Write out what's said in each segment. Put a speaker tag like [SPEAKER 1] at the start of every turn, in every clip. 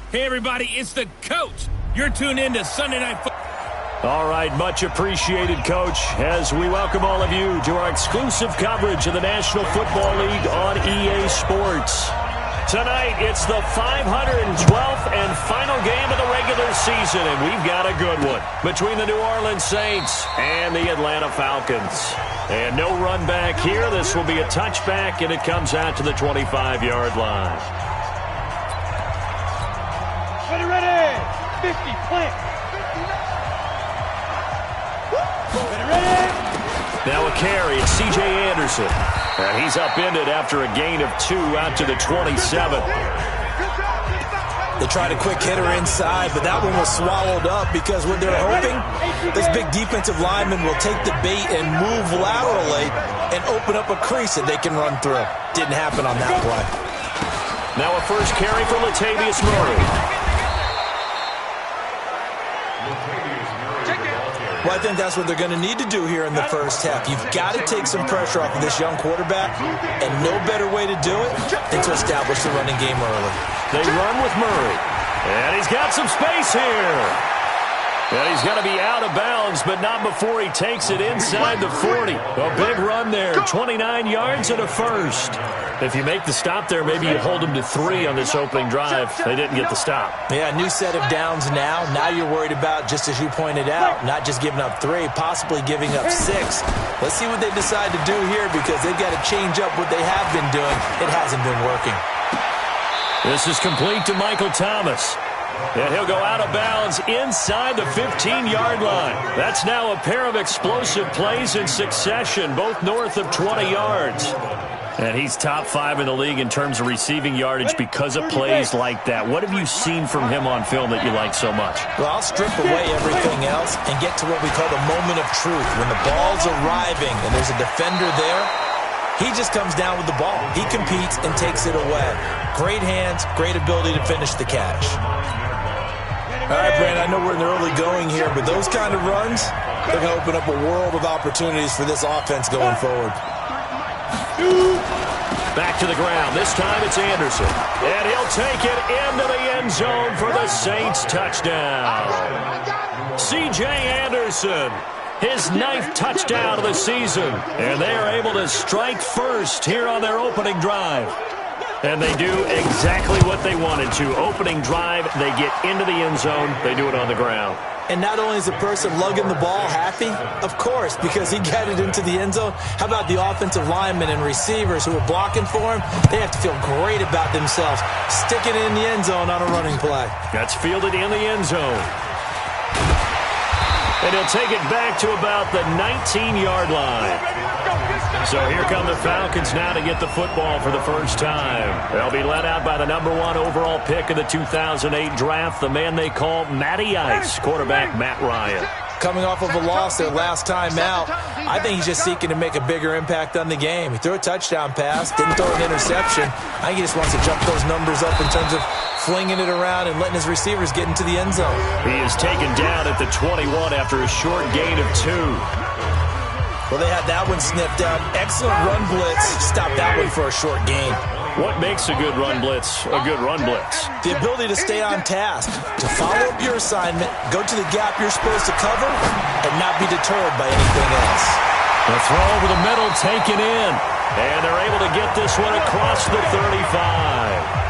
[SPEAKER 1] Hey, everybody, it's the coach. You're tuned in to Sunday Night Football.
[SPEAKER 2] All right, much appreciated, Coach, as we welcome all of you to our exclusive coverage of the National Football League on EA Sports. Tonight, it's the 512th and final game of the regular season, and we've got a good one between the New Orleans Saints and the Atlanta Falcons. And no run back here. This will be a touchback, and it comes out to the 25-yard line.
[SPEAKER 3] Ready, 50, plant.
[SPEAKER 2] Now a carry, it's C.J. Anderson. And he's upended after a gain of 2 out to the 27.
[SPEAKER 4] They tried a quick hitter inside, but that one was swallowed up because what they're hoping, this big defensive lineman will take the bait and move laterally and open up a crease that they can run through. Didn't happen on that play.
[SPEAKER 2] Now a first carry for Latavius Murray.
[SPEAKER 4] Well, I think that's what they're going to need to do here in the first half. You've got to take some pressure off of this young quarterback, and no better way to do it than to establish the running game early.
[SPEAKER 2] They run with Murray, and he's got some space here. And he's going to be out of bounds, but not before he takes it inside the 40. A big run there, 29 yards and a first. If you make the stop there, maybe you hold them to 3 on this opening drive. They didn't get the stop.
[SPEAKER 4] Yeah, new set of downs now. Now you're worried about, just as you pointed out, not just giving up 3, possibly giving up 6. Let's see what they decide to do here because they've got to change up what they have been doing. It hasn't been working.
[SPEAKER 2] This is complete to Michael Thomas. And he'll go out of bounds inside the 15-yard line. That's now a pair of explosive plays in succession, both north of 20 yards. And he's top 5 in the league in terms of receiving yardage because of plays like that. What have you seen from him on film that you like so much?
[SPEAKER 4] Well, I'll strip away everything else and get to what we call the moment of truth. When the ball's arriving and there's a defender there, he just comes down with the ball. He competes and takes it away. Great hands, great ability to finish the catch. All right, Brandon, I know we're in the early going here, but those kind of runs, they're going to open up a world of opportunities for this offense going forward.
[SPEAKER 2] Back to the ground. This time it's Anderson. And he'll take it into the end zone for the Saints touchdown. C.J. Anderson, his 9th touchdown of the season. And they are able to strike first here on their opening drive. And they do exactly what they wanted to. Opening drive, they get into the end zone. They do it on the ground.
[SPEAKER 4] And not only is the person lugging the ball happy, of course, because he got it into the end zone. How about the offensive linemen and receivers who are blocking for him? They have to feel great about themselves, sticking it in the end zone on a running play.
[SPEAKER 2] That's fielded in the end zone. And he'll take it back to about the 19-yard line. So here come the Falcons now to get the football for the first time. They'll be led out by the number 1 overall pick of the 2008 draft, the man they call Matty Ice, quarterback Matt Ryan.
[SPEAKER 4] Coming off of a loss their last time out, I think he's just seeking to make a bigger impact on the game. He threw a touchdown pass, didn't throw an interception. I think he just wants to jump those numbers up in terms of flinging it around and letting his receivers get into the end zone.
[SPEAKER 2] He is taken down at the 21 after a short gain of 2.
[SPEAKER 4] Well, they had that one sniffed out. Excellent run blitz. Stop that one for a short gain.
[SPEAKER 2] What makes a good run blitz a good run blitz?
[SPEAKER 4] The ability to stay on task, to follow up your assignment, go to the gap you're supposed to cover, and not be deterred by anything else.
[SPEAKER 2] The throw over the middle taken in, and they're able to get this one across the 35.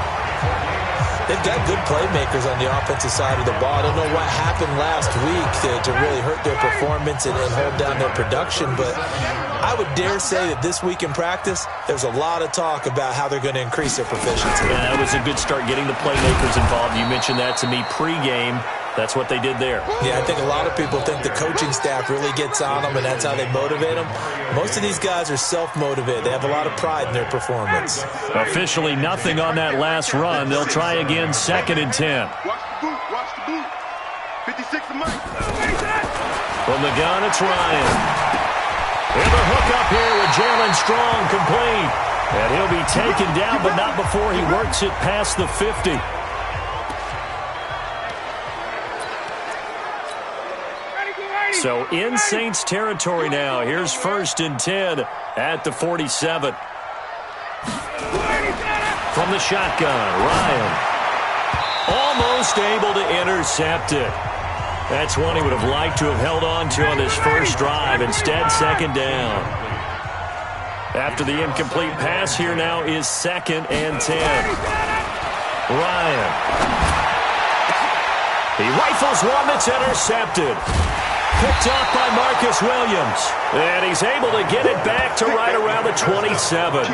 [SPEAKER 4] They've got good playmakers on the offensive side of the ball. I don't know what happened last week to really hurt their performance and hold down their production, but I would dare say that this week in practice, there's a lot of talk about how they're going to increase their proficiency.
[SPEAKER 2] Yeah, that was a good start getting the playmakers involved. You mentioned that to me pregame. That's what they did there.
[SPEAKER 4] Yeah, I think a lot of people think the coaching staff really gets on them, and that's how they motivate them. Most of these guys are self-motivated. They have a lot of pride in their performance.
[SPEAKER 2] Officially nothing on that last run. They'll try again, 2nd and 10.
[SPEAKER 3] Watch the boot. 56 of Mike.
[SPEAKER 2] From the gun, it's Ryan. And the hook up here with Jalen Strong complete. And he'll be taken down, but not before he works it past the 50. So in Saints territory now. Here's 1st and 10 at the 47. From the shotgun, Ryan. Almost able to intercept it. That's one he would have liked to have held on to on this first drive. Instead, second down. After the incomplete pass, here now is 2nd and 10. Ryan. He rifles one that's intercepted. Picked off by Marcus Williams. And he's able to get it back to right around the 27.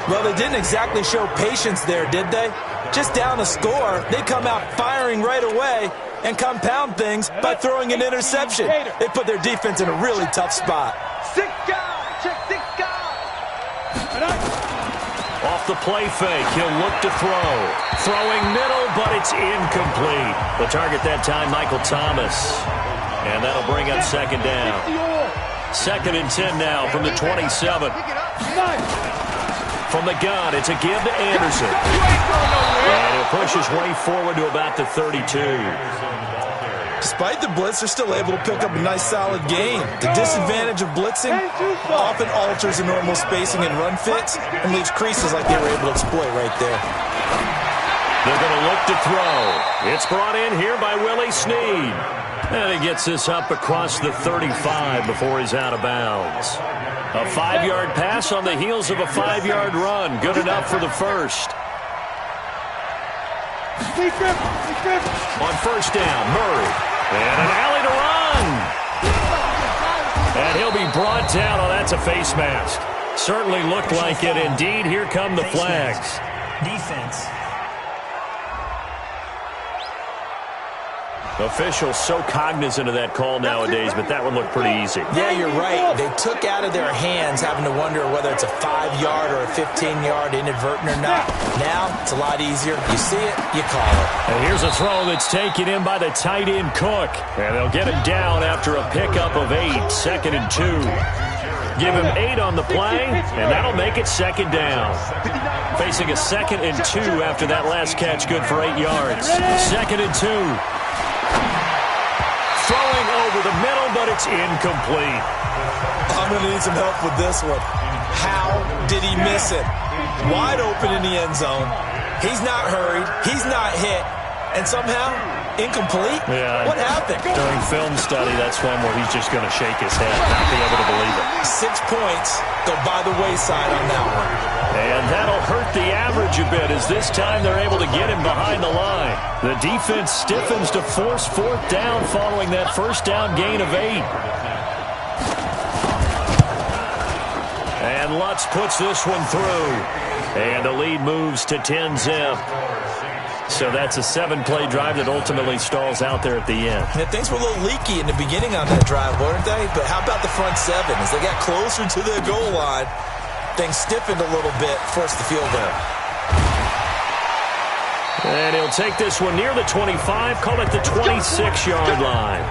[SPEAKER 4] Well, they didn't exactly show patience there, did they? Just down a score, they come out firing right away and compound things by throwing an interception. They put their defense in a really tough spot.
[SPEAKER 3] 6 guys. Check 6 guys.
[SPEAKER 2] Off the play fake, he'll look to throw. Throwing middle, but it's incomplete. The target that time, Michael Thomas. And that'll bring up second down. 2nd and 10 now from the 27. From the gun, it's a give to Anderson. And he'll push his way forward to about the 32.
[SPEAKER 4] Despite the blitz, they're still able to pick up a nice, solid gain. The disadvantage of blitzing often alters the normal spacing and run fits and leaves creases like they were able to exploit right there.
[SPEAKER 2] They're going to look to throw. It's brought in here by Willie Snead. And he gets this up across the 35 before he's out of bounds. A 5-yard pass on the heels of a 5-yard run. Good enough for the first. On first down, Murray. And an alley to run. And he'll be brought down. Oh, that's a face mask. Certainly looked like it. Indeed, here come the flags.
[SPEAKER 5] Defense.
[SPEAKER 2] Officials so cognizant of that call nowadays, but that one looked pretty easy.
[SPEAKER 4] Yeah, you're right. They took out of their hands having to wonder whether it's a 5-yard or a 15-yard inadvertent or not. Now, it's a lot easier. You see it, you call it.
[SPEAKER 2] And here's a throw that's taken in by the tight end Cook. And they'll get him down after a pickup of 8, 2nd and 2. Give him 8 on the play, and that'll make it second down. Facing a 2nd and 2 after that last catch, good for 8 yards. 2nd and 2. Throwing over the middle, but it's incomplete.
[SPEAKER 4] I'm going to need some help with this one. How did he miss it? Wide open in the end zone. He's not hurried. He's not hit. And somehow, incomplete?
[SPEAKER 2] Yeah.
[SPEAKER 4] What happened?
[SPEAKER 2] During film study, that's one where he's just going to shake his head, not be able to believe it.
[SPEAKER 4] 6 points go by the wayside on that one.
[SPEAKER 2] And that'll hurt the average a bit as this time they're able to get him behind the line. The defense stiffens to force 4th down following that first down gain of 8. And Lutz puts this one through. And the lead moves to 10-zip. So that's a 7-play drive that ultimately stalls out there at the end.
[SPEAKER 4] Yeah, things were a little leaky in the beginning on that drive, weren't they? But how about the front 7? As they got closer to the goal line, things stiffened a little bit, forced the field goal.
[SPEAKER 2] And he'll take this one near the 25, call it the 26-yard line.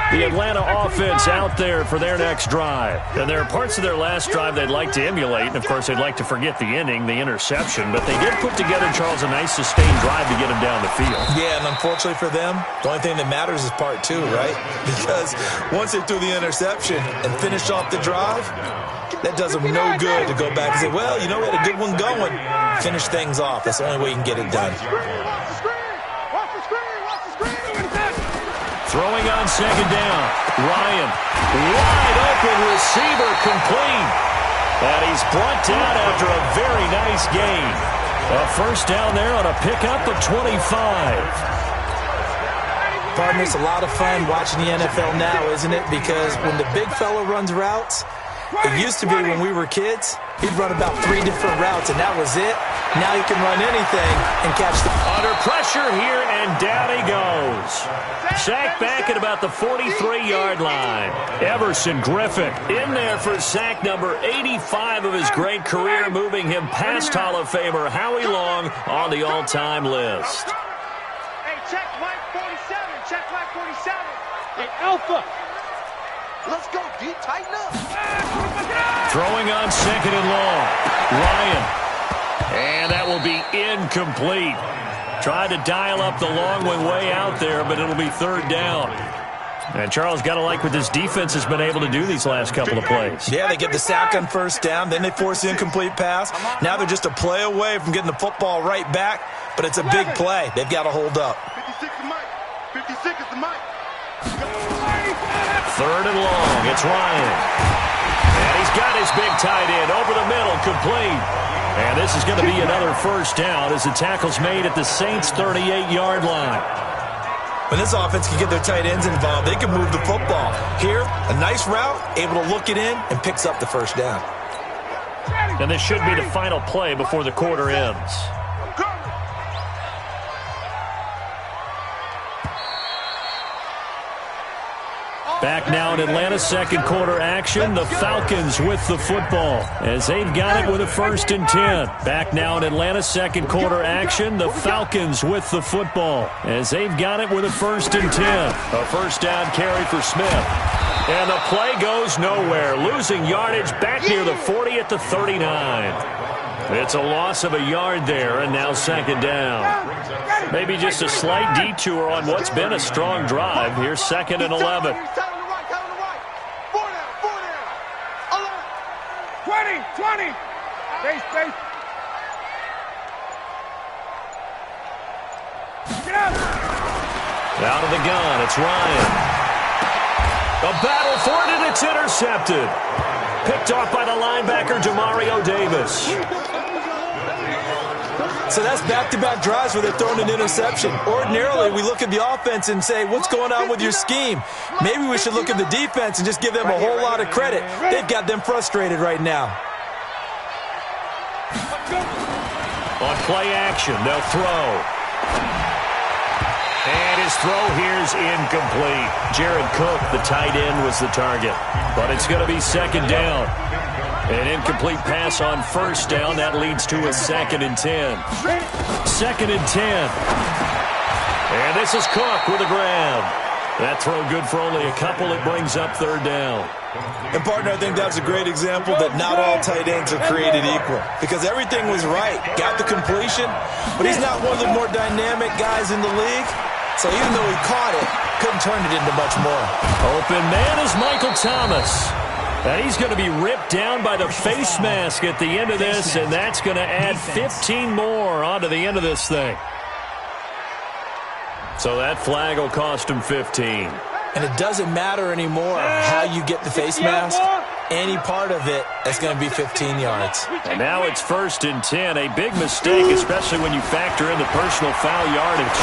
[SPEAKER 2] The Atlanta offense out there for their next drive. And there are parts of their last drive they'd like to emulate. And, of course, they'd like to forget the ending, the interception. But they did put together, Charles, a nice sustained drive to get them down the field.
[SPEAKER 4] Yeah, and unfortunately for them, the only thing that matters is part 2, right? Because once they threw the interception and finished off the drive, that does them no good to go back and say, well, you know, we had a good one going. Finish things off. That's the only way you can get it done.
[SPEAKER 2] Throwing on second down. Ryan, wide open receiver, complete. And he's brought down after a very nice gain. A first down there on a pickup of 25.
[SPEAKER 4] Partner, it's a lot of fun watching the NFL now, isn't it? Because when the big fella runs routes, it used to be when we were kids, he'd run about 3 different routes, and that was it. Now he can run anything and catch the...
[SPEAKER 2] Under pressure here, and down he goes. Sack back at about the 43-yard line. Everson Griffin in there for sack number 85 of his great career, moving him past Hall of Famer Howie Long on the all-time list.
[SPEAKER 3] Hey, check Mike 47. Check Mike 47. Hey, Alpha. Let's go, D. Tighten up.
[SPEAKER 2] Throwing on second and long. Ryan. And that will be incomplete. Tried to dial up the long one way out there, but it'll be third down. And Charles, got to like what this defense has been able to do these last couple of plays.
[SPEAKER 4] Yeah, they get the sack on first down, then they force the incomplete pass. Now they're just a play away from getting the football right back, but it's a big play. They've got to hold up.
[SPEAKER 3] 56 is Mike. 56 is the Mike.
[SPEAKER 2] 3rd and long. It's Ryan. And he's got his big tight end over the middle, complete. And this is going to be another first down as the tackle's made at the Saints' 38-yard line.
[SPEAKER 4] When this offense can get their tight ends involved, they can move the football. Here, a nice route, able to look it in, and picks up the first down.
[SPEAKER 2] And this should be the final play before the quarter ends. Back now in Atlanta, second quarter action. The Falcons with the football as they've got it with a 1st and 10. Back now in Atlanta, second quarter action. The Falcons with the football as they've got it with a 1st and 10. A first down carry for Smith. And the play goes nowhere. Losing yardage back near the 40 at the 39. It's a loss of a yard there, and now second down. Maybe just a slight detour on what's been a strong drive. Here's 2nd and 11.
[SPEAKER 3] 20. Base. Get out.
[SPEAKER 2] Out of the gun, it's Ryan. A battle for it, and it's intercepted. Picked off by the linebacker, Demario Davis.
[SPEAKER 4] So that's back-to-back drives where they're throwing an interception. Ordinarily, we look at the offense and say, what's going on with your scheme? Maybe we should look at the defense and just give them a whole lot of credit. They've got them frustrated right now.
[SPEAKER 2] On play action, they'll throw. And his throw here's incomplete. Jared Cook, the tight end, was the target. But it's going to be second down. An incomplete pass on first down. That leads to a 2nd and 10. 2nd and 10. And this is Cook with a grab. That throw good for only a couple. It brings up 3rd down.
[SPEAKER 4] And, partner, I think that's a great example that not all tight ends are created equal. Because everything was right. Got the completion, but he's not one of the more dynamic guys in the league. So even though he caught it, couldn't turn it into much more.
[SPEAKER 2] Open man is Michael Thomas. And he's going to be ripped down by the face mask at the end of this, and that's going to add 15 more onto the end of this thing. So that flag will cost him 15.
[SPEAKER 4] And it doesn't matter anymore how you get the face mask. Any part of it is going to be 15 yards.
[SPEAKER 2] And now it's 1st and 10. A big mistake, especially when you factor in the personal foul yardage.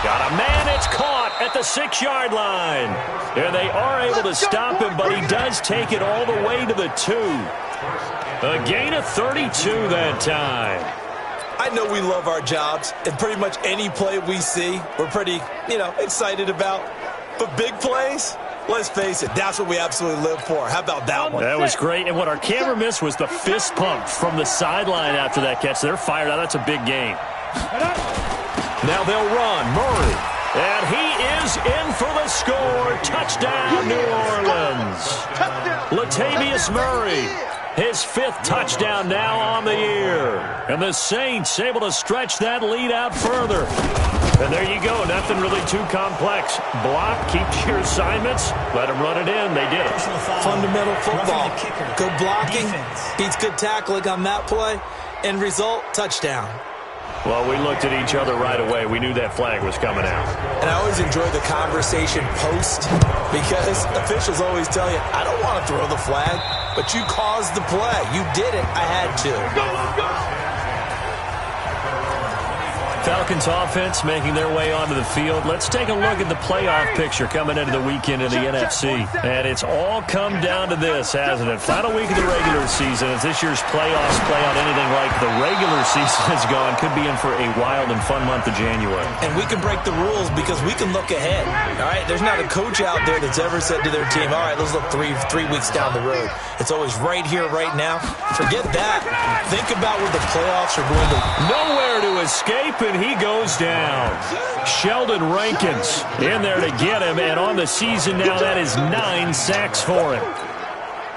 [SPEAKER 2] Got a man, it's caught at the 6-yard line. And they are able to stop him, but he does take it all the way to the 2. A gain of 32 that time.
[SPEAKER 4] I know we love our jobs, and pretty much any play we see, we're pretty, excited about. But big plays, let's face it, that's what we absolutely live for. How about that one?
[SPEAKER 2] That was great, and what our camera missed was the fist pump from the sideline after that catch. They're fired out. That's a big game. Now they'll run. Murray. And he is in for the score. Touchdown, New Orleans. Latavius Murray. His 5th touchdown now on the year. And the Saints able to stretch that lead out further. And there you go. Nothing really too complex. Block, keep your assignments. Let them run it in. They did it.
[SPEAKER 4] Fundamental football. Good blocking. Beats good tackling on that play. End result, touchdown.
[SPEAKER 2] Well, we looked at each other right away. We knew that flag was coming out.
[SPEAKER 4] And I always enjoy the conversation post because officials always tell you, I don't want to throw the flag, but you caused the play. You did it. I had to.
[SPEAKER 2] Falcons offense making their way onto the field. Let's take a look at the playoff picture coming into the weekend in the NFC. And it's all come down to this, hasn't it? Final week of the regular season. If this year's playoffs play out anything like the regular season has gone, could be in for a wild and fun month of January.
[SPEAKER 4] And we can break the rules because we can look ahead. All right, there's not a coach out there that's ever said to their team, all right, let's look three weeks down the road. It's always right here, right now. Forget that. Think about where the playoffs are going to.
[SPEAKER 2] Nowhere to escape, and he goes down. Sheldon Rankins in there to get him, and on the season now, that is 9 sacks for him.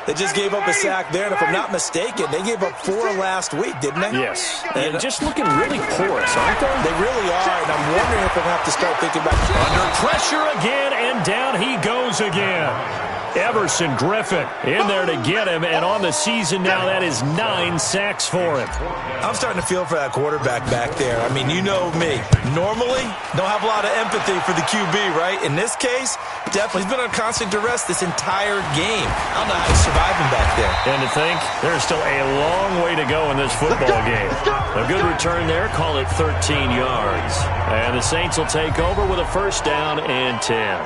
[SPEAKER 4] They just gave up a sack there, and if I'm not mistaken, they gave up 4 last week, didn't they?
[SPEAKER 2] Yes, and just looking really porous
[SPEAKER 4] aren't they? They really are, and I'm wondering if I'm going to have to start thinking about it.
[SPEAKER 2] Under pressure again, and down he goes again. Everson Griffin in there to get him, and on the season now, that is 9 sacks for him.
[SPEAKER 4] I'm starting to feel for that quarterback back there. I mean, you know me. Normally, don't have a lot of empathy for the QB, right? In this case, definitely. He's been on constant duress this entire game. I don't know how he's surviving back there.
[SPEAKER 2] And to think, there's still a long way to go in this football game. A good return there, call it 13 yards. And the Saints will take over with a first down and 10.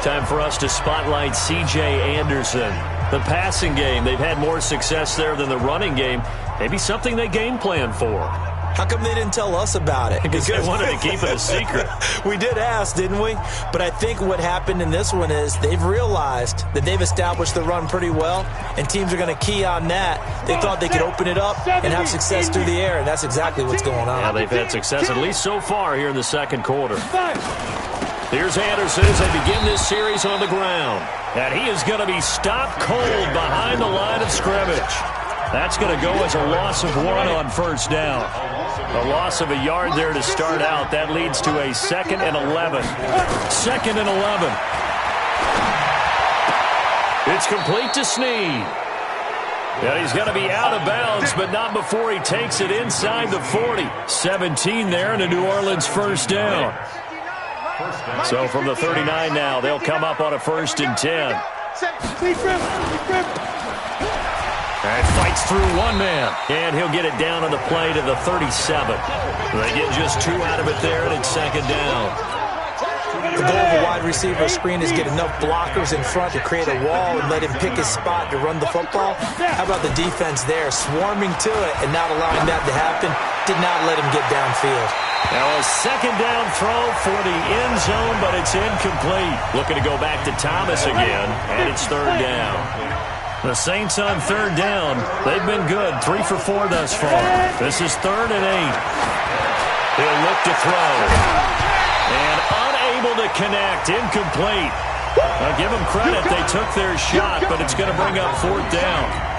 [SPEAKER 2] Time for us to spotlight C.J. Anderson. The passing game, they've had more success there than the running game. Maybe something they game plan for.
[SPEAKER 4] How come they didn't tell us about it?
[SPEAKER 2] Because they wanted to keep it a secret.
[SPEAKER 4] We did ask, didn't we? But I think what happened in this one is they've realized that they've established the run pretty well, and teams are going to key on that. They thought they could open it up and have success through the air, and that's exactly what's going on.
[SPEAKER 2] Yeah, they've had success, at least so far, here in the second quarter. Here's Anderson as they begin this series on the ground. And he is going to be stopped cold behind the line of scrimmage. That's going to go as a loss of 1 on first down. A loss of a yard there to start out. That leads to a 2nd and 11. 2nd and 11. It's complete to Snead. And he's going to be out of bounds, but not before he takes it inside the 40. 17 there and a New Orleans first down. So from the 39 now, they'll come up on a 1st and 10. And fights through one man. And he'll get it down on the play to the 37. They get just 2 out of it there, and it's 2nd down.
[SPEAKER 4] The goal of a wide receiver screen is get enough blockers in front to create a wall and let him pick his spot to run the football. How about the defense there, swarming to it and not allowing that to happen? Did not let him get downfield.
[SPEAKER 2] Now a 2nd down throw for the end zone, but it's incomplete. Looking to go back to Thomas again, and it's 3rd down. The Saints on 3rd down. They've been good, 3 for 4 thus far. This is 3rd and 8. He'll look to throw. And unable to connect, incomplete. I'll give them credit, they took their shot, but it's going to bring up 4th down.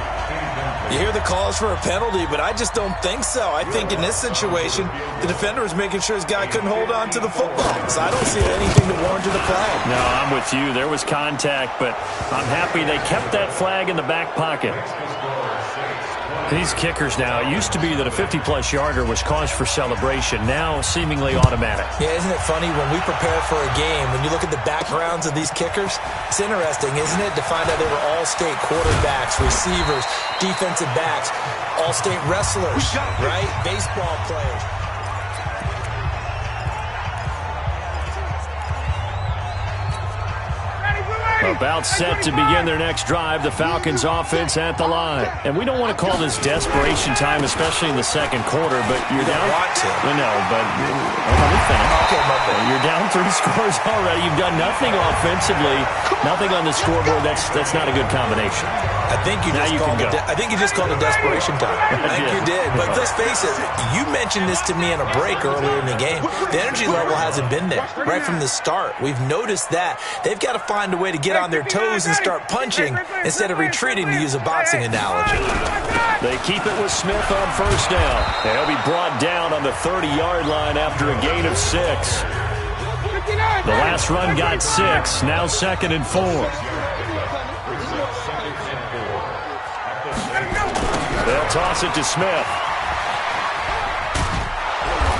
[SPEAKER 4] You hear the calls for a penalty, but I just don't think so. I think in this situation, the defender was making sure his guy couldn't hold on to the football. So I don't see anything to warrant the flag.
[SPEAKER 2] No, I'm with you. There was contact, but I'm happy they kept that flag in the back pocket. These kickers now, it used to be that a 50-plus yarder was cause for celebration. Now, seemingly automatic.
[SPEAKER 4] Yeah, isn't it funny? When we prepare for a game, when you look at the backgrounds of these kickers, it's interesting, isn't it, to find out they were all-state quarterbacks, receivers, defensive backs, all-state wrestlers, right? Baseball players.
[SPEAKER 2] About set to begin their next drive, the Falcons offense at the line. And we don't want to call this desperation time, especially in the second quarter, but you're down.
[SPEAKER 4] Want to.
[SPEAKER 2] No, but let me finish.
[SPEAKER 4] Okay, my bad.
[SPEAKER 2] You're down 3 scores already. You've done nothing offensively, nothing on the scoreboard. That's not a good combination.
[SPEAKER 4] I think you just called it desperation time. I think you did. But let's face it, you mentioned this to me in a break earlier in the game. The energy level hasn't been there right from the start. We've noticed that. They've got to find a way to get on their toes and start punching instead of retreating, to use a boxing analogy.
[SPEAKER 2] They keep it with Smith on first down. And he'll be brought down on the 30-yard line after a gain of 6. The last run got 6. Now 2nd and 4. They'll toss it to Smith.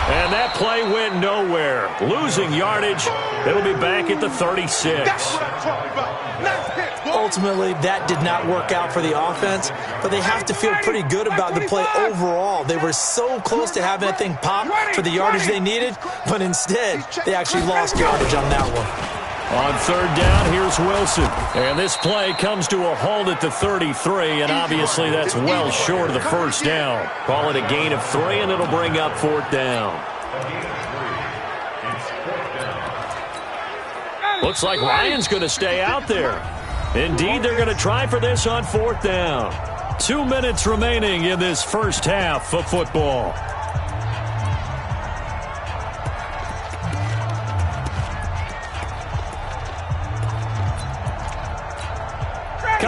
[SPEAKER 2] And that play went nowhere. Losing yardage. It'll be back at the 36.
[SPEAKER 4] Ultimately, that did not work out for the offense, but they have to feel pretty good about the play overall. They were so close to having that thing pop for the yardage they needed, but instead, they actually lost yardage on that one.
[SPEAKER 2] On 3rd down, here's Wilson. And this play comes to a halt at the 33, and obviously that's well short of the first down. Call it a gain of 3, and it'll bring up 4th down. Looks like Ryan's going to stay out there. Indeed, they're going to try for this on 4th down. 2 minutes remaining in this first half of football.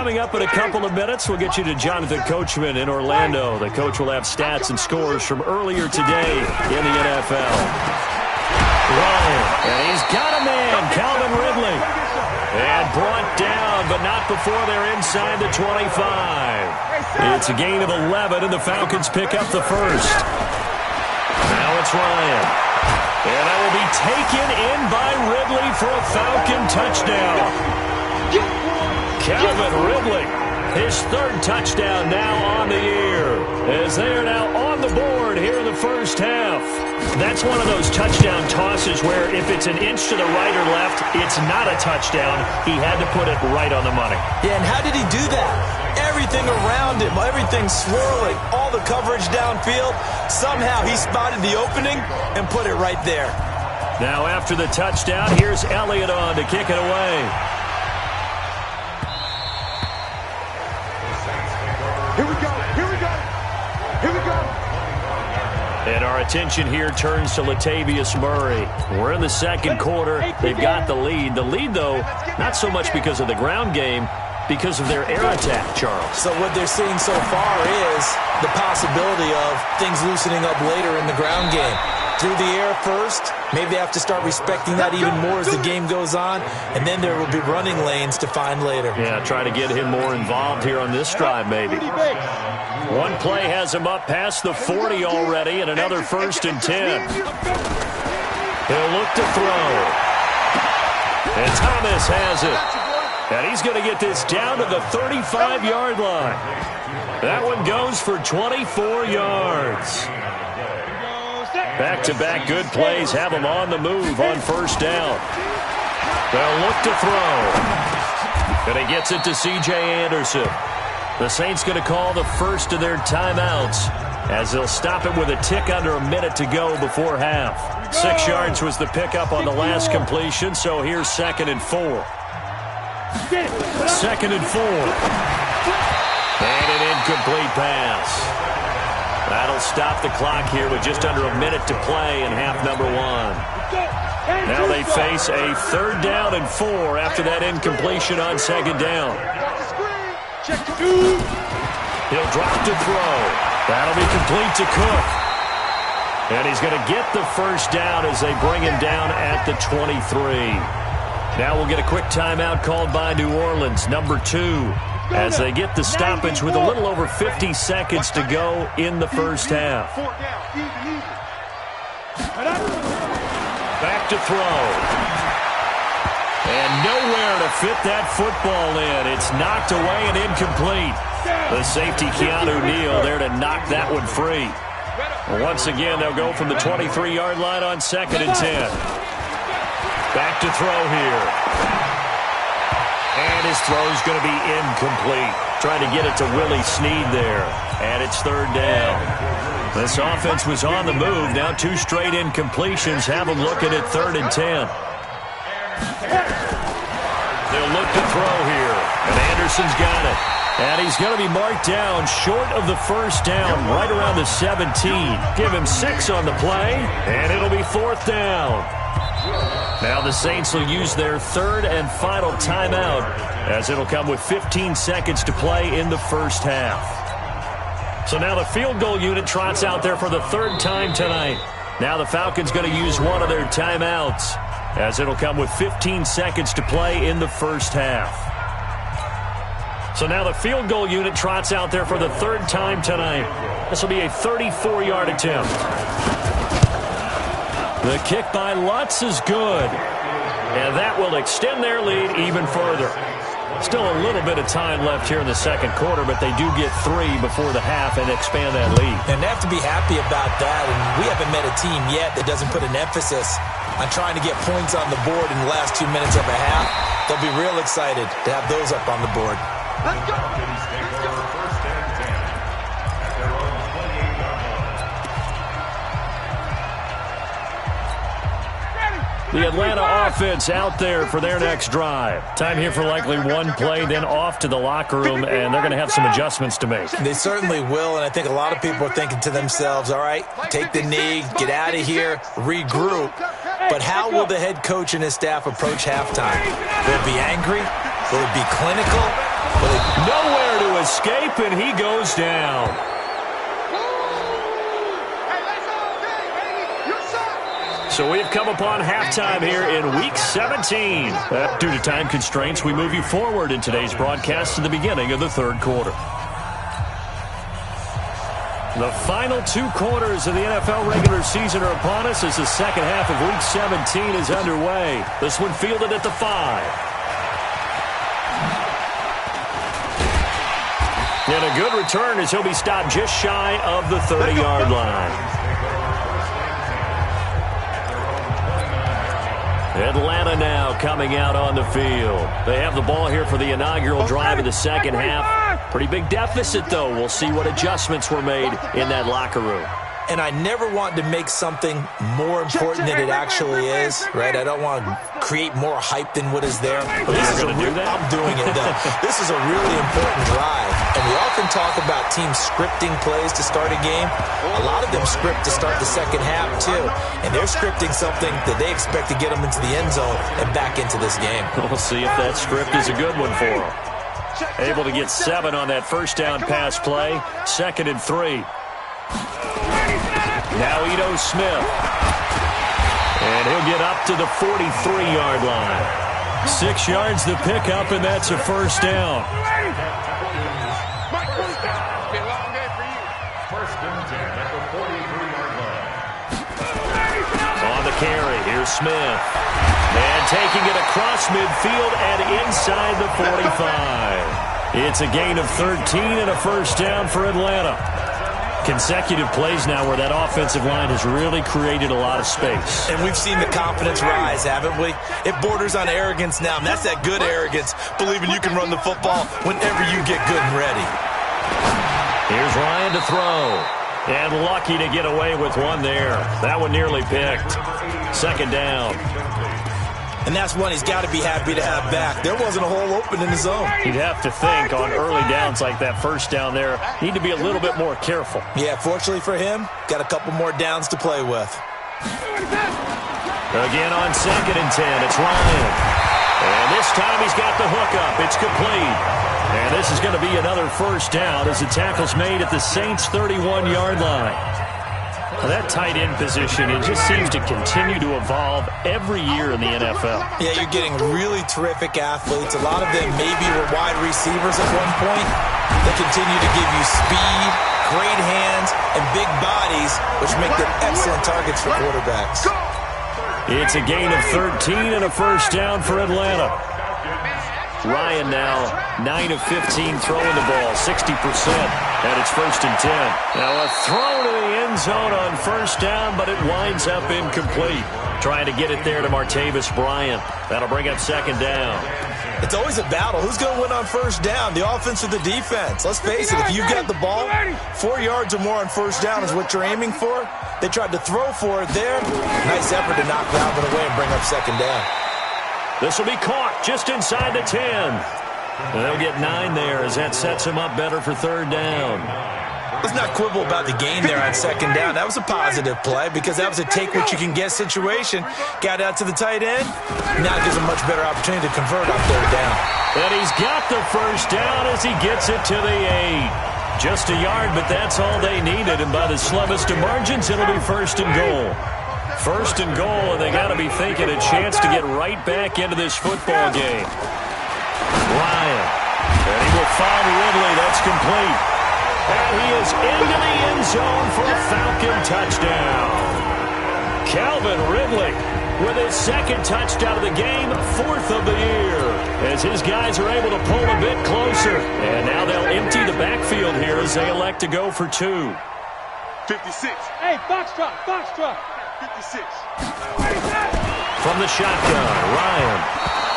[SPEAKER 2] Coming up in a couple of minutes, we'll get you to Jonathan Coachman in Orlando. The coach will have stats and scores from earlier today in the NFL. Ryan, and he's got a man, Calvin Ridley. And brought down, but not before they're inside the 25. It's a gain of 11, and the Falcons pick up the first. Now it's Ryan. And that will be taken in by Ridley for a Falcon touchdown. Calvin Ridley, his third touchdown now on the year, as they are now on the board here in the first half. That's one of those touchdown tosses where if it's an inch to the right or left, it's not a touchdown. He had to put it right on the money. Yeah, and how did he do that? Everything around him, everything swirling, all the coverage downfield. Somehow he spotted the opening and put it right there. Now after the touchdown, here's Elliott on to kick it away.
[SPEAKER 3] Here we go. Here we go. Here we go.
[SPEAKER 2] And our attention here turns to Latavius Murray. We're in the second quarter. They've got the lead. The lead, though, not so much because of the ground game, because of their air attack, Charles. So what they're seeing so far is the possibility of things loosening up later in the ground game. Through the air first, maybe they have to start respecting that even more as the game goes on, and then there will be running lanes to find later. Yeah, try to get him more involved here on this drive, maybe. One play has him up past the 40 already, and another 1st and 10. He'll look to throw. And Thomas has it. And he's going to get this down to the 35-yard line. That one goes for 24 yards. Back-to-back good plays have him on the move on 1st down. They'll look to throw. And he gets it to C.J. Anderson. The Saints going to call the first of their timeouts as they'll stop it with a tick under a minute to go before half. 6 yards was the pickup on the last completion, so here's 2nd and 4. 2nd and 4. And an incomplete pass. That'll stop the clock here with just under a minute to play in half number 1. Now they face a 3rd down and 4 after that incompletion on 2nd down. He'll drop to throw. That'll be complete to Cook. And he's going to get the 1st down as they bring him down at the 23. Now we'll get a quick timeout called by New Orleans, number 2. As they get the stoppage with a little over 50 seconds to go in the first half. Back to throw. And nowhere to fit that football in. It's knocked away and incomplete. The safety, Keanu Neal, there to knock that one free. Once again, they'll go from the 23-yard line on 2nd and 10. Back to throw here. And his throw's going to be incomplete. Trying to get it to Willie Snead there. And it's 3rd down. This offense was on the move. Now 2 straight incompletions have them looking at 3rd and 10. They'll look to throw here. And Anderson's got it. And he's going to be marked down short of the 1st down, right around the 17. Give him 6 on the play, and it'll be 4th down. Now the Saints will use their 3rd and final timeout, as it'll come with 15 seconds to play in the first half. So now the field goal unit trots out there for the 3rd time tonight. Now the Falcons going to use one of their timeouts, as it'll come with 15 seconds to play in the first half. So now the field goal unit trots out there for the 3rd time tonight. This will be a 34-yard attempt. The kick by Lutz is good. And that will extend their lead even further. Still a little bit of time left here in the second quarter, but they do get 3 before the half and expand that lead. And they have to be happy about that. And we haven't met a team yet that doesn't put an emphasis on trying to get points on the board in the last 2 minutes of a half. They'll be real excited to have those up on the board.
[SPEAKER 3] Let's go.
[SPEAKER 2] The Atlanta offense out there for their next drive. Time here for likely one play, then off to the locker room, and they're going to have some adjustments to make.
[SPEAKER 4] They certainly will, and I think a lot of people are thinking to themselves, all right, take the knee, get out of here, regroup. But how will the head coach and his staff approach halftime? Will it be angry? Will it be clinical?
[SPEAKER 2] Nowhere to escape, and he goes down. So we've come upon halftime here in Week 17. Due to time constraints, we move you forward in today's broadcast to the beginning of the third quarter. The final 2 quarters of the NFL regular season are upon us as the second half of Week 17 is underway. This one fielded at the 5. And a good return as he'll be stopped just shy of the 30-yard line. Atlanta now coming out on the field. They have the ball here for the inaugural drive of the second half. Pretty big deficit, though. We'll see what adjustments were made in that locker room.
[SPEAKER 4] And I never want to make something more important than it actually is, right? I don't want to create more hype than what is there. But this is
[SPEAKER 2] going to do that?
[SPEAKER 4] I'm doing it, though. This is a really important drive. And we often talk about teams scripting plays to start a game. A lot of them script to start the second half, too. And they're scripting something that they expect to get them into the end zone and back into this game.
[SPEAKER 2] We'll see if that script is a good one for them. Able to get 7 on that first down pass play. 2nd and 3. Now Ito Smith. And he'll get up to the 43-yard line. 6 yards the pickup, and that's a first down. On the carry, here's Smith. And taking it across midfield and inside the 45. It's a gain of 13 and a first down for Atlanta. Consecutive plays now where that offensive line has really created a lot of space.
[SPEAKER 4] And we've seen the confidence rise, haven't we? It borders on arrogance now, and that's that good arrogance, believing you can run the football whenever you get good and ready.
[SPEAKER 2] Here's Ryan to throw. And lucky to get away with one there. That one nearly picked. 2nd down.
[SPEAKER 4] And that's one he's got to be happy to have back. There wasn't a hole open in the zone.
[SPEAKER 2] You'd have to think on early downs like that first down there, need to be a little bit more careful.
[SPEAKER 4] Yeah, fortunately for him, got a couple more downs to play with.
[SPEAKER 2] Again on 2nd and 10, it's Ryan. And this time he's got the hookup. It's complete. And this is going to be another first down as the tackle's made at the Saints' 31-yard line. That tight end position, it just seems to continue to evolve every year in the NFL.
[SPEAKER 4] Yeah, you're getting really terrific athletes. A lot of them maybe were wide receivers at one point. They continue to give you speed, great hands, and big bodies, which make them excellent targets for quarterbacks.
[SPEAKER 2] It's a gain of 13 and a first down for Atlanta. Ryan now 9 of 15 throwing the ball, 60%, and it's 1st and 10. Now a throw to the end zone on first down, but it winds up incomplete. Trying to get it there to Martavis Bryant. That'll bring up 2nd down.
[SPEAKER 4] It's always a battle. Who's going to win on first down, the offense or the defense? Let's face it, if you get the ball, 4 yards or more on first down is what you're aiming for. They tried to throw for it there. Nice effort to knock Dalvin away and bring up 2nd down.
[SPEAKER 2] This will be caught just inside the 10. And they'll get 9 there as that sets them up better for 3rd down.
[SPEAKER 4] Let's not quibble about the gain there on 2nd down. That was a positive play because that was a take-what-you-can-get situation. Got out to the tight end. Now it gives a much better opportunity to convert on 3rd down.
[SPEAKER 2] And he's got the first down as he gets it to the 8. Just a yard, but that's all they needed. And by the slimmest of margins, it'll be 1st and goal. 1st and goal, and they got to be thinking a chance to get right back into this football game. Ryan, and he will find Ridley. That's complete. And he is into the end zone for a Falcon touchdown. Calvin Ridley with his 2nd touchdown of the game, 4th of the year, as his guys are able to pull a bit closer. And now they'll empty the backfield here as they elect to go for 2.
[SPEAKER 3] 56. Hey, Foxtrot, Foxtrot. 56.
[SPEAKER 2] From the shotgun, Ryan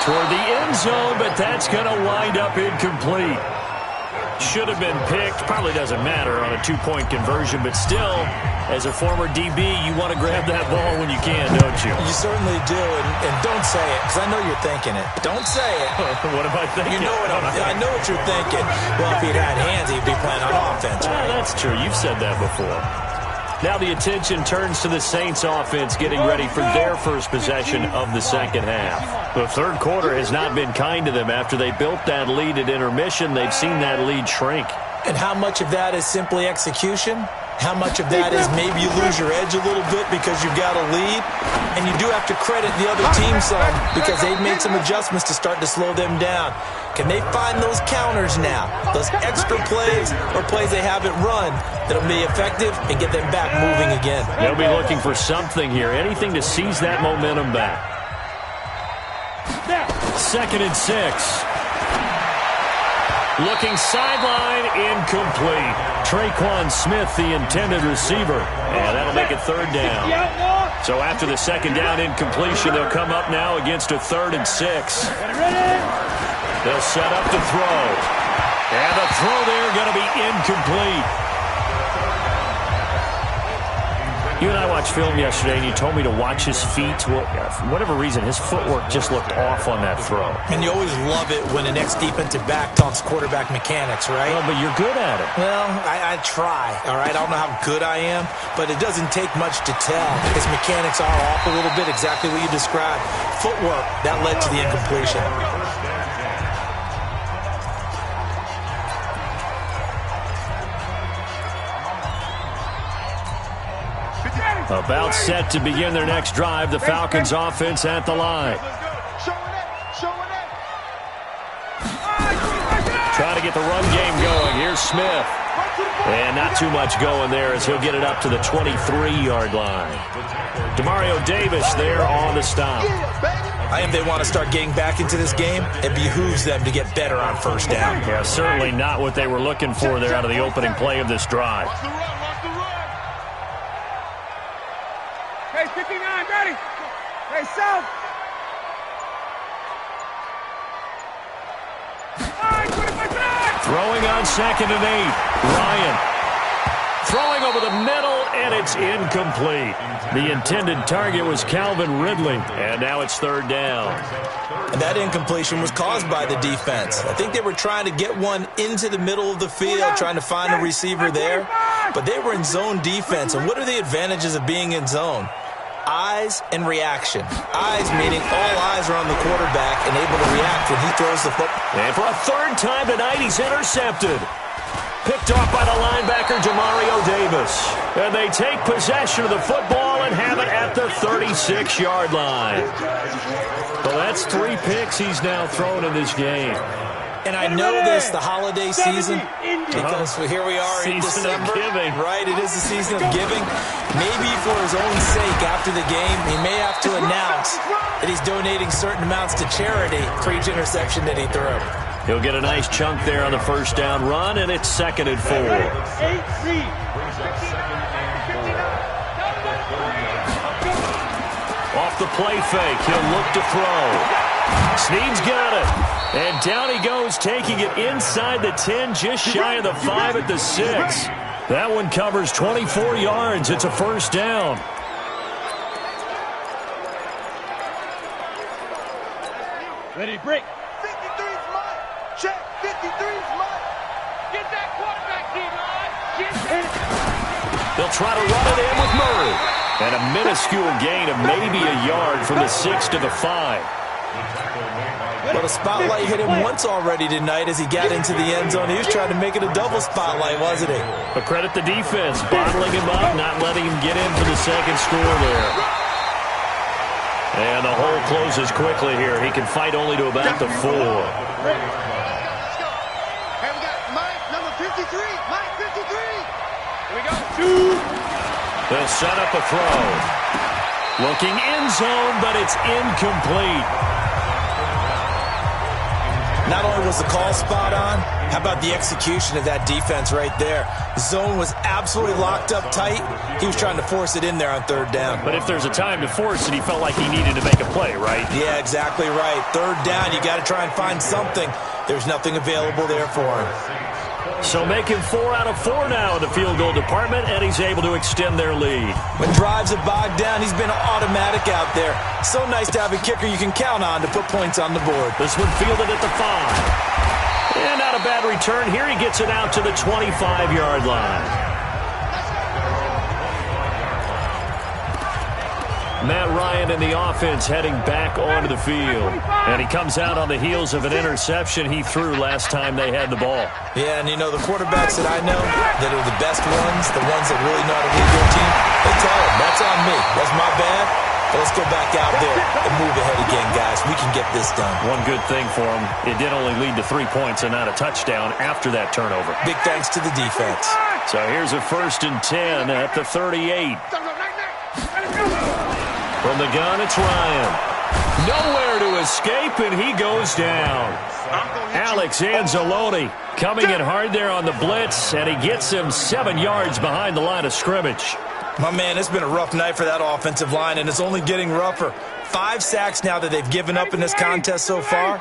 [SPEAKER 2] toward the end zone, but that's going to wind up incomplete. Should have been picked. Probably doesn't matter on a 2-point conversion, but still, as a former DB, you want to grab that ball when you can, don't you?
[SPEAKER 4] You certainly do, and don't say it, because I know you're thinking it. Don't say it.
[SPEAKER 2] What am I thinking?
[SPEAKER 4] You know what I know what you're thinking. Well, if he'd had hands, he'd be playing on offense, right?
[SPEAKER 2] That's true. You've said that before. Now the attention turns to the Saints offense getting ready for their first possession of the second half. The third quarter has not been kind to them. After they built that lead at intermission, they've seen that lead shrink.
[SPEAKER 4] And how much of that is simply execution? How much of that is maybe you lose your edge a little bit because you've got a lead? And you do have to credit the other team some because they've made some adjustments to start to slow them down. Can they find those counters now, those extra plays or plays they haven't run that'll be effective and get them back moving again?
[SPEAKER 2] They'll be looking for something here, anything to seize that momentum back. 2nd and 6. Looking sideline, incomplete. Traquan Smith, the intended receiver. And that'll make it 3rd down. So after the 2nd down incompletion, they'll come up now against a 3rd and 6. They'll set up to throw. And the throw there going to be incomplete. You and I watched film yesterday, and you told me to watch his feet. Well, for whatever reason, his footwork just looked off on that throw.
[SPEAKER 4] And you always love it when an ex-defensive back talks quarterback mechanics, right?
[SPEAKER 2] Well, but you're good at it.
[SPEAKER 4] Well, I try, all right? I don't know how good I am, but it doesn't take much to tell. His mechanics are off a little bit, exactly what you described. Footwork, that led to the incompletion.
[SPEAKER 2] About set to begin their next drive, the Falcons offense at the line. Trying to get the run game going. Here's Smith. And not too much going there as he'll get it up to the 23-yard line. Demario Davis there on the stop.
[SPEAKER 4] I think they want to start getting back into this game. It behooves them to get better on 1st down.
[SPEAKER 2] Yeah, certainly not what they were looking for there out of the opening play of this drive.
[SPEAKER 3] Hey, 59, ready. Hey, south.
[SPEAKER 2] Throwing on 2nd and 8. Ryan. Throwing over the middle, and it's incomplete. The intended target was Calvin Ridley, and now it's 3rd down.
[SPEAKER 4] And that incompletion was caused by the defense. I think they were trying to get one into the middle of the field, trying to find a receiver there. But they were in zone defense, and what are the advantages of being in zone? Eyes and reaction. Eyes meaning all eyes are on the quarterback and able to react when he throws the football.
[SPEAKER 2] And for a 3rd time tonight, he's intercepted. Picked off by the linebacker, Demario Davis. And they take possession of the football and have it at the 36-yard line. Well, that's 3 picks he's now thrown in this game.
[SPEAKER 4] And I know this, the holiday season, because here we are in December.
[SPEAKER 2] Giving.
[SPEAKER 4] Right, it is the season of giving. Maybe for his own sake after the game, he may have to announce that he's donating certain amounts to charity for each interception that he threw.
[SPEAKER 2] He'll get a nice chunk there on the 1st down run, and it's 2nd and 4. Off the play fake, he'll look to throw. Snead's got it. And down he goes, taking it inside the 10, just shy of the 5 at the 6. That one covers 24 yards. It's a 1st down.
[SPEAKER 3] Ready, break. 53's mine. Check. 53's mine. Get that quarterback, D-line. Get it.
[SPEAKER 2] They'll try to run it in with Murray. And a minuscule gain of maybe a yard from the 6 to the 5.
[SPEAKER 4] Well, the spotlight hit him once already tonight as he got into the end zone. He was trying to make it a double spotlight, wasn't he?
[SPEAKER 2] But credit the defense, bottling him up, not letting him get in for the 2nd score there. And the hole closes quickly here. He can fight only to about the 4.
[SPEAKER 3] Hey, we got Mike, number 53. Mike, 53. Here we go. 2.
[SPEAKER 2] They'll set up a throw. Looking end zone, but it's incomplete.
[SPEAKER 4] Not only was the call spot on, how about the execution of that defense right there? The zone was absolutely locked up tight. He was trying to force it in there on 3rd down.
[SPEAKER 2] But if there's a time to force it, he felt like he needed to make a play, right?
[SPEAKER 4] Yeah, exactly right. 3rd down, you got to try and find something. There's nothing available there for him.
[SPEAKER 2] So making 4 out of 4 now in the field goal department, and he's able to extend their lead.
[SPEAKER 4] When drives are bogged down, he's been automatic out there. So nice to have a kicker you can count on to put points on the board.
[SPEAKER 2] This one fielded at the 5. And not a bad return. Here he gets it out to the 25-yard line. Matt Ryan and the offense heading back onto the field. And he comes out on the heels of an interception he threw last time they had the ball.
[SPEAKER 4] Yeah, and you know, the quarterbacks that I know that are the best ones, the ones that really know how to lead their team, they tell them, that's on me. That's my bad. But let's go back out there and move ahead again, guys. We can get this done.
[SPEAKER 2] One good thing for him, it did only lead to 3 points and not a touchdown after that turnover.
[SPEAKER 4] Big thanks to the defense.
[SPEAKER 2] So here's a 1st and 10 at the 38. From the gun, it's Ryan. Nowhere to escape, and he goes down. Alex Anzalone coming in hard there on the blitz, and he gets him 7 yards behind the line of scrimmage.
[SPEAKER 4] My man, it's been a rough night for that offensive line, and it's only getting rougher. 5 sacks now that they've given up in this contest so far.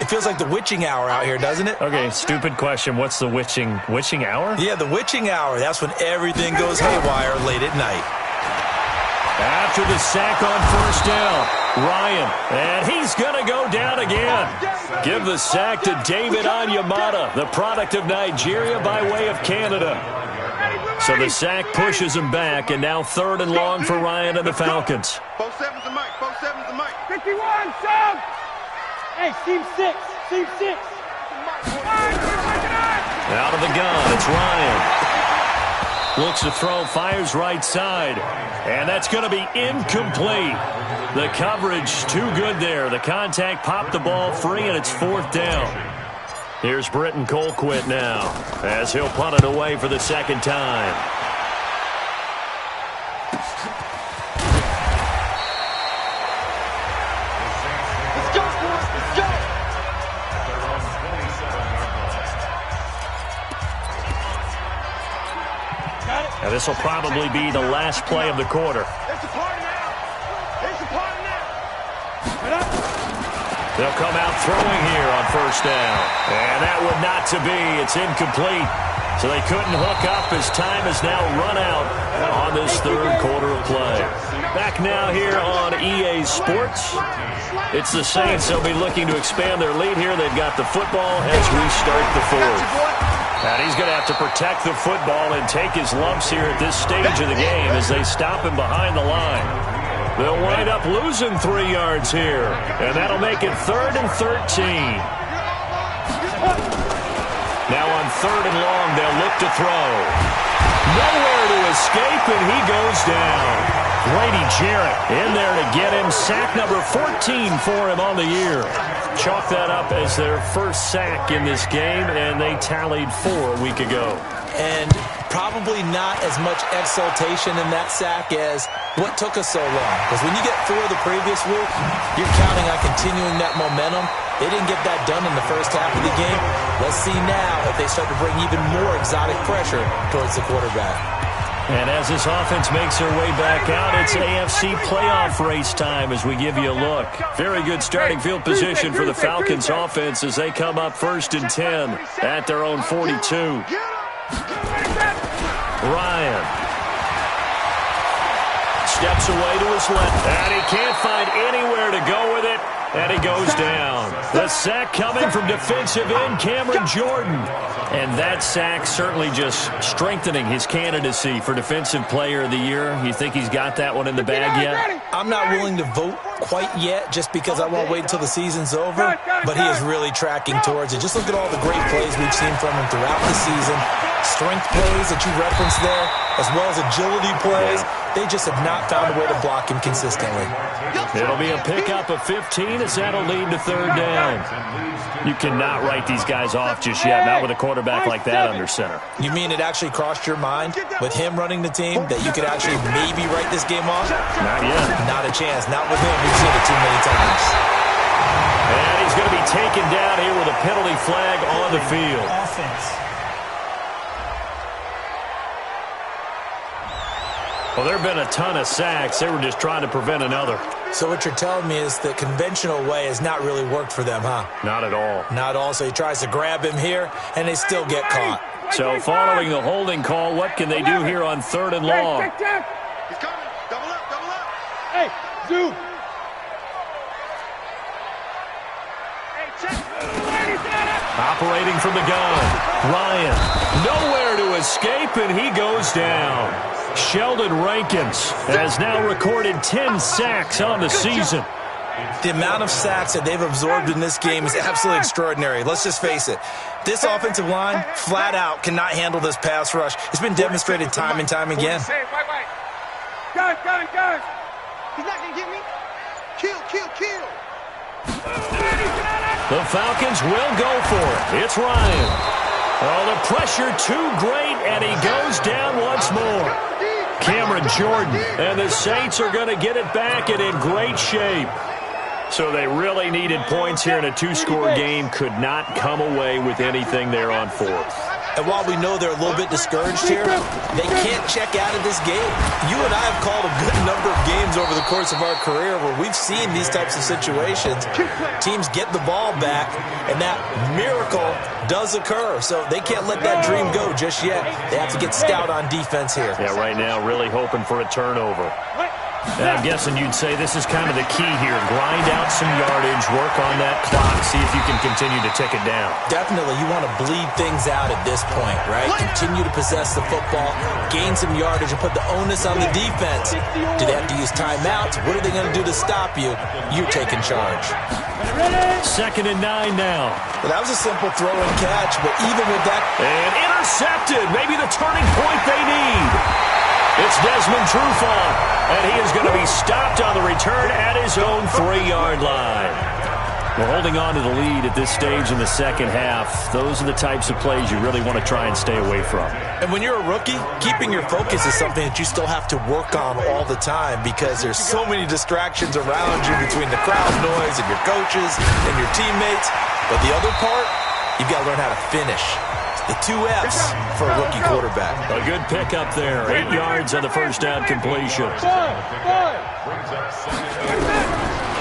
[SPEAKER 4] It feels like the witching hour out here, doesn't it?
[SPEAKER 2] Okay, stupid question. What's the witching hour?
[SPEAKER 4] Yeah, the witching hour. That's when everything goes haywire late at night.
[SPEAKER 2] After the sack on 1st down, Ryan, and he's going to go down again. Give the sack to David Onyemata, the product of Nigeria by way of Canada. So the sack pushes him back, and now 3rd and long for Ryan and the Falcons.
[SPEAKER 3] 4-7's the mic. 4-7's the mic.
[SPEAKER 5] 51, Sam! Hey, team 6. Team 6.
[SPEAKER 2] Out of the gun, it's Ryan. Looks to throw, fires right side. And that's going to be incomplete. The coverage too good there. The contact popped the ball free, and it's 4th down. Here's Britton Colquitt now, as he'll punt it away for the 2nd time.
[SPEAKER 3] Let's go, boys. Let's go.
[SPEAKER 2] Now this will probably be the last play of the quarter.
[SPEAKER 3] It's a party now. It's a party now.
[SPEAKER 2] They'll come out throwing here on 1st down. And that would not to be. It's incomplete. So they couldn't hook up as time has now run out on this 3rd quarter of play. Back now here on EA Sports. It's the Saints. They'll be looking to expand their lead here. They've got the football as we start the 4th. And he's going to have to protect the football and take his lumps here at this stage of the game as they stop him behind the line. They'll wind up losing 3 yards here, and that'll make it 3rd and 13. Now on 3rd and long, they'll look to throw. Nowhere to escape, and he goes down. Grady Jarrett in there to get him. Sack number 14 for him on the year. Chalk that up as their first sack in this game, and they tallied 4 a week ago.
[SPEAKER 4] And probably not as much exultation in that sack as what took us so long. Because when you get 4 the previous week, you're counting on continuing that momentum. They didn't get that done in the first half of the game. Let's see now if they start to bring even more exotic pressure towards the quarterback.
[SPEAKER 2] And as this offense makes their way back out, it's AFC playoff race time as we give you a look. Very good starting field position for the Falcons offense as they come up 1st and 10 at their own 42. Ryan steps away to his left, and he can't find anywhere to go with it, and he goes down. The sack coming from defensive end Cameron Jordan. And that sack certainly just strengthening his candidacy for Defensive Player of the Year. You think he's got that one in the bag yet?
[SPEAKER 4] I'm not willing to vote quite yet just because I won't wait until the season's over, but he is really tracking towards it. Just look at all the great plays we've seen from him throughout the season. Strength plays that you referenced there, as well as agility plays. They just have not found a way to block him consistently.
[SPEAKER 2] It'll be a pickup of 15 as that'll lead to 3rd down. You cannot write these guys off just yet, not with a quarterback like that under center.
[SPEAKER 4] You mean it actually crossed your mind with him running the team that you could actually maybe write this game off?
[SPEAKER 2] Not yet.
[SPEAKER 4] Not a chance. Not with him. We've seen it too many times.
[SPEAKER 2] And he's going to be taken down here with a penalty flag on the field. Well, there have been a ton of sacks. They were just trying to prevent another.
[SPEAKER 4] So what you're telling me is the conventional way has not really worked for them, huh?
[SPEAKER 2] Not at all.
[SPEAKER 4] Not at all. So he tries to grab him here, and they still get caught.
[SPEAKER 2] So following the holding call, what can they do here on 3rd and long?
[SPEAKER 3] He's coming. Double up, double up.
[SPEAKER 5] Hey, zoom.
[SPEAKER 2] Operating from the gun, Ryan. Nowhere to escape, and he goes down. Sheldon Rankins has now recorded 10 sacks on the season.
[SPEAKER 4] The amount of sacks that they've absorbed in this game is absolutely extraordinary. Let's just face it. This offensive line, flat out, cannot handle this pass rush. It's been demonstrated time and time again.
[SPEAKER 3] Guys. He's not going to get me. Kill.
[SPEAKER 2] The Falcons will go for it. It's Ryan. Oh, the pressure too great, and he goes down once more. Cameron Jordan, and the Saints are going to get it back and in great shape. So they really needed points here in a two-score game. Could not come away with anything there on fourth.
[SPEAKER 4] And while we know they're a little bit discouraged here, they can't check out of this game. You and I have called a good number of games over the course of our career where we've seen these types of situations. Teams get the ball back, and that miracle does occur. So they can't let that dream go just yet. They have to get stout on defense here.
[SPEAKER 2] Yeah, right now really hoping for a turnover. And I'm guessing you'd say this is kind of the key here. Grind out some yardage, work on that clock, see if you can continue to tick it down.
[SPEAKER 4] Definitely. You want to bleed things out at this point, right? Continue to possess the football, gain some yardage, and put the onus on the defense. Do they have to use timeouts? What are they going to do to stop you? You're taking charge.
[SPEAKER 2] 2nd and 9 now.
[SPEAKER 4] Well, that was a simple throw and catch, but even with that...
[SPEAKER 2] And intercepted. Maybe the turning point they need. It's Desmond Trufant, and he is going to be stopped on the return at his own 3-yard line. We're holding on to the lead at this stage in the second half. Those are the types of plays you really want to try and stay away from.
[SPEAKER 4] And when you're a rookie, keeping your focus is something that you still have to work on all the time because there's so many distractions around you between the crowd noise and your coaches and your teammates. But the other part, you've got to learn how to finish. The 2 F's for a rookie quarterback.
[SPEAKER 2] A good pickup there. 8 yards on the first down completion.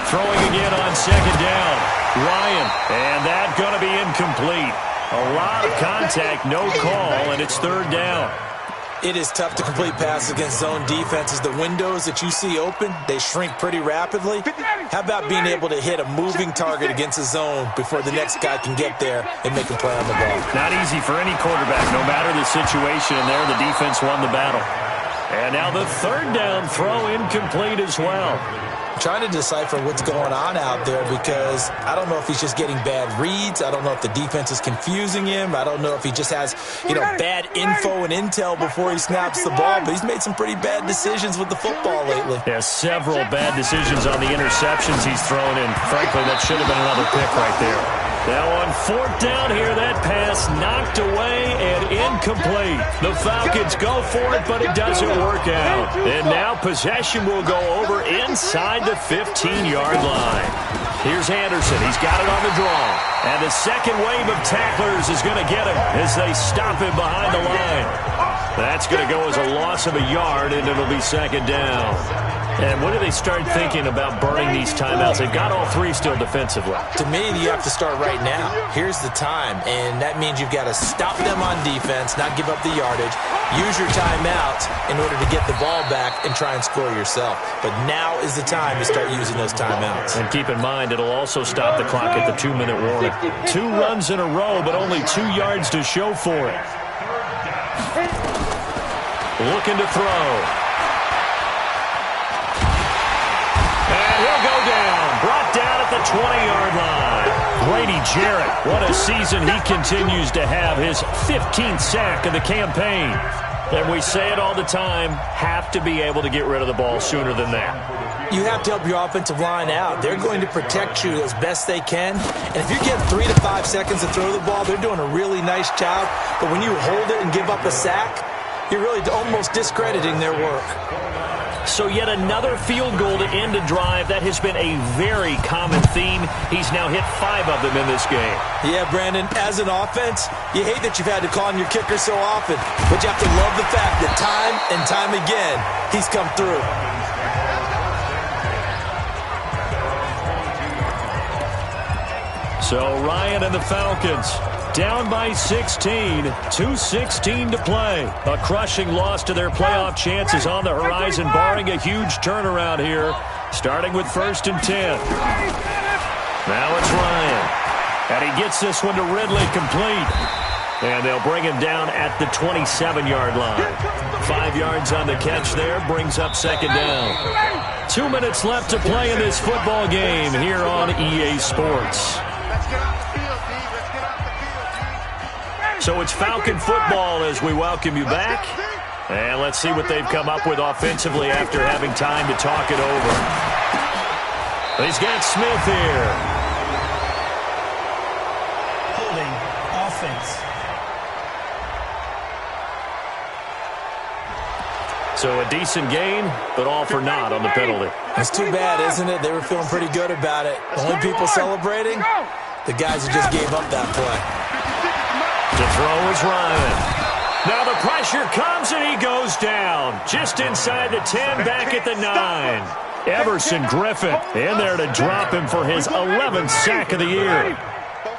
[SPEAKER 2] Throwing again on 2nd down. Ryan, and that going to be incomplete. A lot of contact, no call, and it's 3rd down.
[SPEAKER 4] It is tough to complete passes against zone defenses. The windows that you see open, they shrink pretty rapidly. How about being able to hit a moving target against a zone before the next guy can get there and make a play on the ball?
[SPEAKER 2] Not easy for any quarterback, no matter the situation. And there, the defense won the battle. And now the 3rd down throw incomplete as well.
[SPEAKER 4] Trying to decipher what's going on out there because I don't know if he's just getting bad reads. I don't know if the defense is confusing him. I don't know if he just has, bad info and intel before he snaps the ball. But he's made some pretty bad decisions with the football lately.
[SPEAKER 2] Yeah, several bad decisions on the interceptions he's thrown in. Frankly, that should have been another pick right there. Now on 4th down here, that pass knocked away and incomplete. The Falcons go for it, but it doesn't work out. And now possession will go over inside the 15-yard line. Here's Anderson. He's got it on the draw. And the second wave of tacklers is going to get him as they stop him behind the line. That's going to go as a loss of a yard, and it'll be 2nd down. And when do they start thinking about burning these timeouts? They've got all 3 still defensively.
[SPEAKER 4] To me, you have to start right now. Here's the time, and that means you've got to stop them on defense, not give up the yardage, use your timeouts in order to get the ball back and try and score yourself. But now is the time to start using those timeouts.
[SPEAKER 2] And keep in mind, it'll also stop the clock at the 2-minute warning. 2 runs in a row, but only 2 yards to show for it. Looking to throw. And he'll go down. Brought down at the 20-yard line. Grady Jarrett, what a season he continues to have. His 15th sack of the campaign. And we say it all the time, have to be able to get rid of the ball sooner than that.
[SPEAKER 4] You have to help your offensive line out. They're going to protect you as best they can. And if you get 3 to 5 seconds to throw the ball, they're doing a really nice job. But when you hold it and give up a sack, you're really almost discrediting their work.
[SPEAKER 2] So yet another field goal to end a drive. That has been a very common theme. He's now hit 5 of them in this game.
[SPEAKER 4] Yeah, Brandon, as an offense, you hate that you've had to call on your kicker so often. But you have to love the fact that time and time again, he's come through.
[SPEAKER 2] So Ryan and the Falcons down by 16, 2:16 to play. A crushing loss to their playoff chances on the horizon, barring a huge turnaround here, starting with 1st and 10. Now it's Ryan, and he gets this one to Ridley complete. And they'll bring him down at the 27-yard line. 5 yards on the catch there, brings up second down. 2 minutes left to play in this football game here on EA Sports. So it's Falcon football as we welcome you back. And let's see what they've come up with offensively after having time to talk it over. He's got Smith here.
[SPEAKER 6] Holding offense.
[SPEAKER 2] So a decent gain, but all for naught on the penalty.
[SPEAKER 4] That's too bad, isn't it? They were feeling pretty good about it. The only people celebrating, the guys who just gave up that play.
[SPEAKER 2] To throw is Ryan. Now the pressure comes and he goes down. Just inside the 10, back at the 9. Everson Griffin in there to drop him for his 11th sack of the year.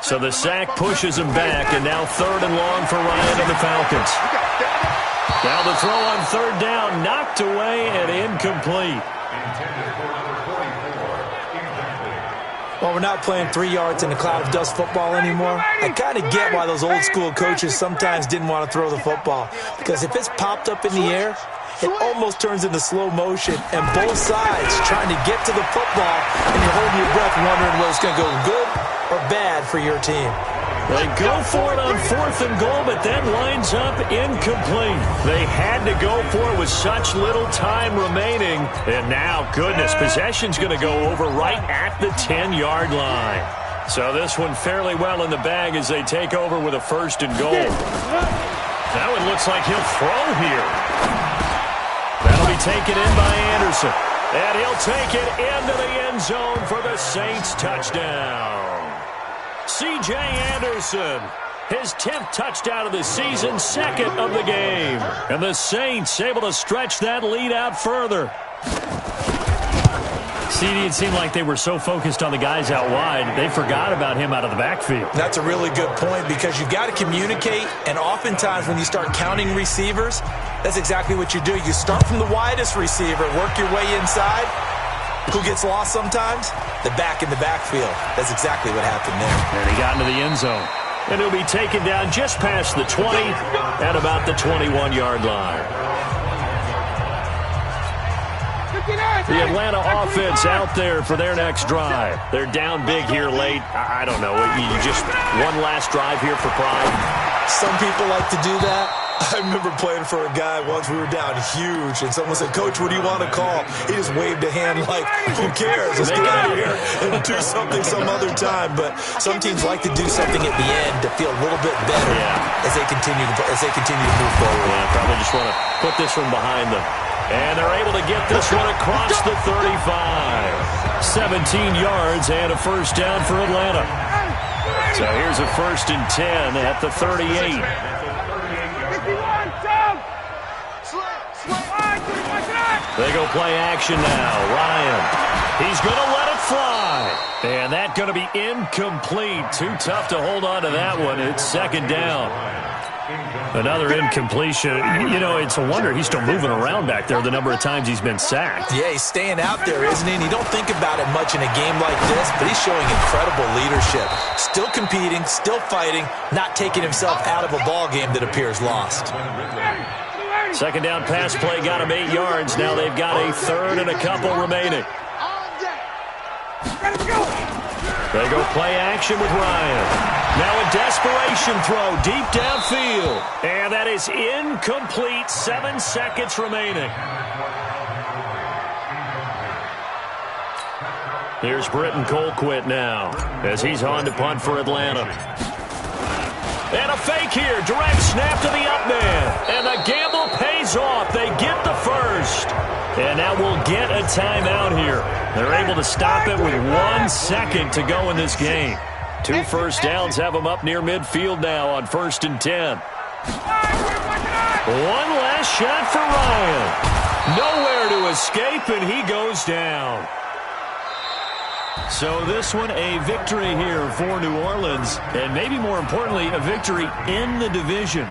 [SPEAKER 2] So the sack pushes him back, and now 3rd and long for Ryan and the Falcons. Now the throw on 3rd down, knocked away and incomplete.
[SPEAKER 4] Well, we're not playing 3 yards in a cloud of dust football anymore. I kind of get why those old school coaches sometimes didn't want to throw the football. Because if it's popped up in the air, it almost turns into slow motion, and both sides trying to get to the football, and you're holding your breath wondering whether it's going to go good or bad for your team.
[SPEAKER 2] They go for it on 4th and goal, but then lines up incomplete. They had to go for it with such little time remaining. And now, goodness, possession's going to go over right at the 10-yard line. So this one fairly well in the bag as they take over with a 1st and goal. Now it looks like he'll throw here. That'll be taken in by Anderson. And he'll take it into the end zone for the Saints touchdown. C.J. Anderson, his 10th touchdown of the season, 2nd of the game. And the Saints able to stretch that lead out further. CD, it seemed like they were so focused on the guys out wide, they forgot about him out of the backfield.
[SPEAKER 4] That's a really good point because you've got to communicate, and oftentimes when you start counting receivers, that's exactly what you do. You start from the widest receiver, work your way inside. Who gets lost sometimes? The back in the backfield. That's exactly what happened there.
[SPEAKER 2] And he got into the end zone. And he'll be taken down just past the 20 at about the 21-yard line. The Atlanta offense out there for their next drive. They're down big here late. I don't know. You just one last drive here for pride.
[SPEAKER 4] Some people like to do that. I remember playing for a guy once. We were down huge, and someone said, "Coach, what do you want to call?" He just waved a hand like, "Who cares? Let's get out of here and do something some other time." But some teams like to do something at the end to feel a little bit better as they continue to move forward.
[SPEAKER 2] Yeah, probably just want to put this one behind them. And they're able to get this one across the 35. 17 yards and a 1st down for Atlanta. So here's a 1st and 10 at the 38. They go play action now. Ryan, he's going to let it fly. And that's going to be incomplete. Too tough to hold on to that one. It's 2nd down. Another incompletion. You know, it's a wonder he's still moving around back there the number of times he's been sacked.
[SPEAKER 4] Yeah, he's staying out there, isn't he? And you don't think about it much in a game like this, but he's showing incredible leadership. Still competing, still fighting, not taking himself out of a ball game that appears lost.
[SPEAKER 2] 2nd down pass play got him 8 yards. Now they've got a 3rd and a couple remaining. They go play action with Ryan. Now a desperation throw deep downfield. And that is incomplete. 7 seconds remaining. Here's Britton Colquitt now as he's on to punt for Atlanta. And a fake here. Direct snap to the up man. And the gamble pays off. They get the 1st. And now we'll get a timeout here. They're able to stop it with 1 second to go in this game. 2 1st downs have them up near midfield now on 1st and 10. One last shot for Ryan. Nowhere to escape, and he goes down. So this one a victory here for New Orleans, and maybe more importantly, a victory in the division.